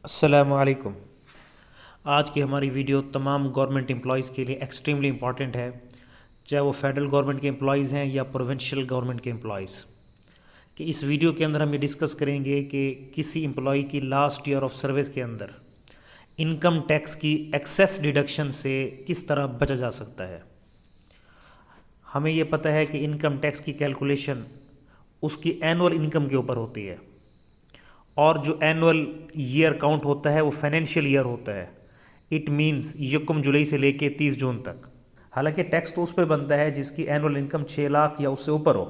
السلام علیکم۔ آج کی ہماری ویڈیو تمام گورنمنٹ امپلائیز کے لیے ایکسٹریملی امپورٹنٹ ہے، چاہے وہ فیڈرل گورنمنٹ کے امپلائیز ہیں یا پروونشل گورنمنٹ کے امپلائیز۔ کہ اس ویڈیو کے اندر ہم یہ ڈسکس کریں گے کہ کسی امپلائی کی لاسٹ ایئر آف سروس کے اندر انکم ٹیکس کی ایکسیس ڈیڈکشن سے کس طرح بچا جا سکتا ہے۔ ہمیں یہ پتہ ہے کہ انکم ٹیکس کی کیلکولیشن اس کی اینول انکم کے اوپر ہوتی ہے، اور جو اینول ایئر کاؤنٹ ہوتا ہے وہ فائنینشیل ایئر ہوتا ہے۔ اٹ مینز 1 جولائی سے لے کے 30 جون تک۔ حالانکہ ٹیکس تو اس پہ بنتا ہے جس کی اینول انکم 6 لاکھ یا اس سے اوپر ہو۔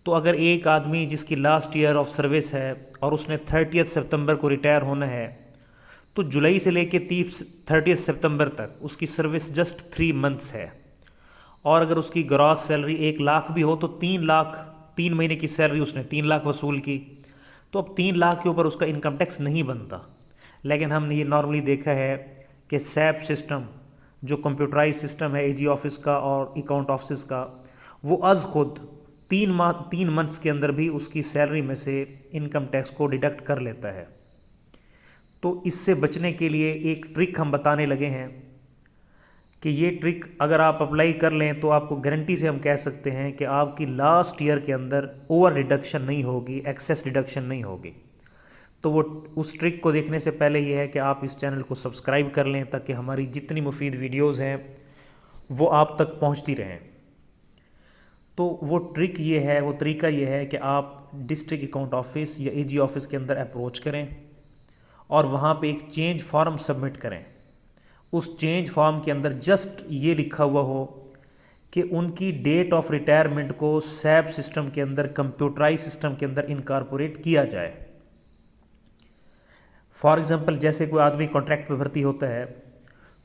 تو اگر ایک آدمی جس کی لاسٹ ایئر آف سروس ہے اور اس نے 30 ستمبر کو ریٹائر ہونا ہے، تو جولائی سے لے کے 30 ستمبر تک اس کی سروس جسٹ 3 منتھس ہے۔ اور اگر اس کی گراس سیلری 1 لاکھ بھی ہو تو 3 مہینے کی سیلری اس نے 3 لاکھ وصول کی، تو اب 3 لاکھ کے اوپر اس کا انکم ٹیکس نہیں بنتا۔ لیکن ہم نے یہ نارملی دیکھا ہے کہ سیپ سسٹم جو کمپیوٹرائز سسٹم ہے اے جی آفس کا اور اکاؤنٹ آفسز کا، وہ از خود 3 منتھس کے اندر بھی اس کی سیلری میں سے انکم ٹیکس کو ڈیڈکٹ کر لیتا ہے۔ تو اس سے بچنے کے لیے ایک ٹرک ہم بتانے لگے ہیں کہ یہ ٹرک اگر آپ اپلائی کر لیں تو آپ کو گارنٹی سے ہم کہہ سکتے ہیں کہ آپ کی لاسٹ ایئر کے اندر اوور ڈیڈکشن نہیں ہوگی، ایکسیس ڈیڈکشن نہیں ہوگی۔ تو وہ اس ٹرک کو دیکھنے سے پہلے یہ ہے کہ آپ اس چینل کو سبسکرائب کر لیں تاکہ ہماری جتنی مفید ویڈیوز ہیں وہ آپ تک پہنچتی رہیں۔ تو وہ ٹرک یہ ہے، وہ طریقہ یہ ہے کہ آپ ڈسٹرکٹ اکاؤنٹ آفس یا اے جی آفس کے اندر اپروچ کریں اور وہاں پہ ایک چینج فارم سبمٹ کریں۔ اس چینج فارم کے اندر جسٹ یہ لکھا ہوا ہو کہ ان کی ڈیٹ آف ریٹائرمنٹ کو سیپ سسٹم کے اندر، کمپیوٹرائز سسٹم کے اندر انکارپوریٹ کیا جائے۔ فار ایگزامپل جیسے کوئی آدمی کانٹریکٹ پہ بھرتی ہوتا ہے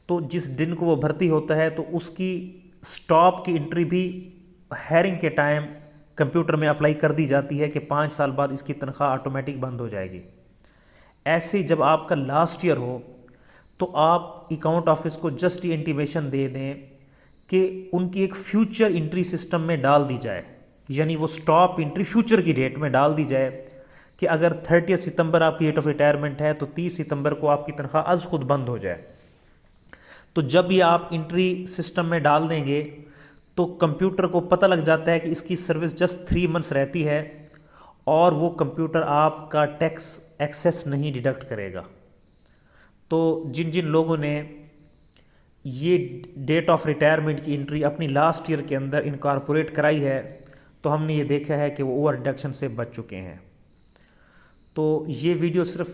تو جس دن کو وہ بھرتی ہوتا ہے تو اس کی سٹاپ کی انٹری بھی ہائرنگ کے ٹائم کمپیوٹر میں اپلائی کر دی جاتی ہے کہ 5 سال بعد اس کی تنخواہ آٹومیٹک بند ہو جائے گی۔ ایسے جب آپ کا لاسٹ ایئر ہو تو آپ اکاؤنٹ آفس کو جسٹ یہ انٹیمیشن دے دیں کہ ان کی ایک فیوچر انٹری سسٹم میں ڈال دی جائے، یعنی وہ سٹاپ انٹری فیوچر کی ڈیٹ میں ڈال دی جائے کہ اگر 30 ستمبر آپ کی ڈیٹ آف ریٹائرمنٹ ہے تو 30 ستمبر کو آپ کی تنخواہ از خود بند ہو جائے۔ تو جب یہ آپ انٹری سسٹم میں ڈال دیں گے تو کمپیوٹر کو پتہ لگ جاتا ہے کہ اس کی سروس جسٹ 3 منتھس رہتی ہے، اور وہ کمپیوٹر آپ کا ٹیکس ایکسیس نہیں ڈیڈکٹ کرے گا۔ تو جن لوگوں نے یہ ڈیٹ آف ریٹائرمنٹ کی انٹری اپنی لاسٹ ایئر کے اندر انکارپوریٹ کرائی ہے تو ہم نے یہ دیکھا ہے کہ وہ اوور ڈیڈکشن سے بچ چکے ہیں۔ تو یہ ویڈیو صرف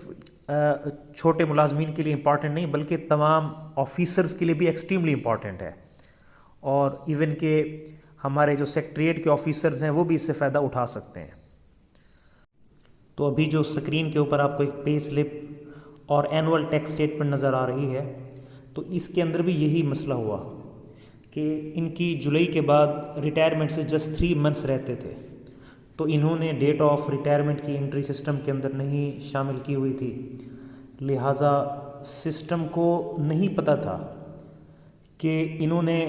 چھوٹے ملازمین کے لیے امپورٹنٹ نہیں بلکہ تمام آفیسرز کے لیے بھی ایکسٹریملی امپورٹنٹ ہے، اور ایون کہ ہمارے جو سیکٹریٹ کے آفیسرز ہیں وہ بھی اس سے فائدہ اٹھا سکتے ہیں۔ تو ابھی جو سکرین کے اوپر آپ کو ایک پے سلپ اور اینول ٹیکس اسٹیٹمنٹ نظر آ رہی ہے، تو اس کے اندر بھی یہی مسئلہ ہوا کہ ان کی جولائی کے بعد ریٹائرمنٹ سے جسٹ 3 منتھس رہتے تھے، تو انہوں نے ڈیٹ آف ریٹائرمنٹ کی انٹری سسٹم کے اندر نہیں شامل کی ہوئی تھی، لہٰذا سسٹم کو نہیں پتہ تھا کہ انہوں نے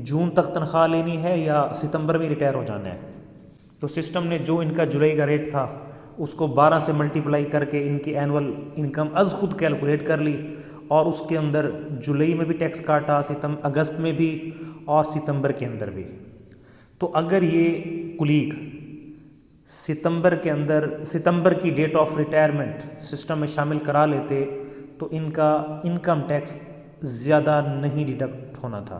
جون تک تنخواہ لینی ہے یا ستمبر میں ریٹائر ہو جانا ہے۔ تو سسٹم نے جو ان کا جولائی کا ریٹ تھا اس کو 12 سے ملٹیپلائی کر کے ان کی اینول انکم از خود کیلکولیٹ کر لی، اور اس کے اندر جولائی میں بھی ٹیکس کاٹا، اگست میں بھی اور ستمبر کے اندر بھی۔ تو اگر یہ کلیگ ستمبر کی ڈیٹ آف ریٹائرمنٹ سسٹم میں شامل کرا لیتے تو ان کا انکم ٹیکس زیادہ نہیں ڈیڈکٹ ہونا تھا۔